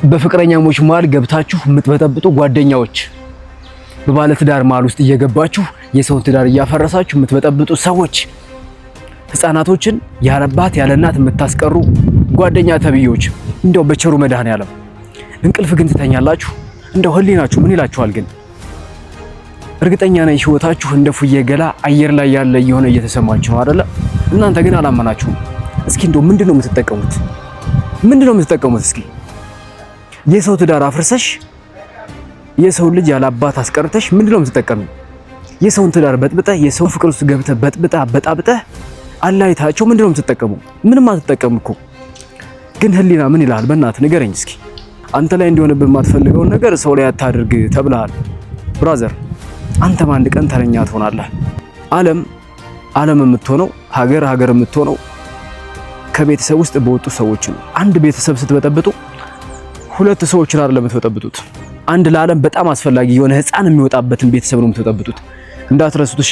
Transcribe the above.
በፍቅረኛሞች መሃል ገብታችሁ የምትበጠብጡ ጓደኛዎች፣ በባለ ትዳር መሃል ውስጥ እየገባችሁ የሰውን ትዳር እያፈረሳችሁ የምትበጠብጡ ሰዎች፣ ህፃናቶችን ያለባት ያለ እናት የምታስቀሩ ጓደኛ ተብዮች፣ እንደው በቸሩ መድኃኔዓለም እንቅልፍ ግን ትተኛላችሁ? እንደው ህሊናችሁ ምን ይላችኋል ግን? እርግጠኛ ነኝ ህይወታችሁ እንደ ፉዬ ገላ አየር ላይ ያለ የሆነ እየተሰማችሁ ነው አይደለ? እናንተ ግን አላመናችሁም። እስኪ እንደው ምንድነው የምትጠቀሙት? እስኪ የሰው ትዳር አፍርሰሽ የሰው ልጅ ያላባት አስቀርተሽ ምንድነው የምትጠቀሚው? የሰውን ትዳር በጥብጠህ የሰው ፍቅር ውስጥ ገብተህ በጣብጠህ አላይታቸው ምንድነው የምትጠቀመው? ምንም አትጠቀም እኮ። ግን ህሊና ምን ይላል? በእናትህ ንገረኝ እስኪ። አንተ ላይ እንዲሆንብህ የማትፈልገውን ነገር ሰው ላይ አታድርግ ተብለሃል። ብራዘር አንተም አንድ ቀን ተረኛ ትሆናለህ። ዓለም የምትሆነው ሀገር የምትሆነው ከቤተሰብ ውስጥ በወጡ ሰዎች ነው። አንድ ቤተሰብ ስትበጠብጡ ሁለት ሰዎችን አይደለም የምትበጠብጡት። አንድ ለዓለም በጣም አስፈላጊ የሆነ ህፃን የሚወጣበትን ቤተሰብ ነው የምትበጠብጡት። እንዳትረሱት እሺ።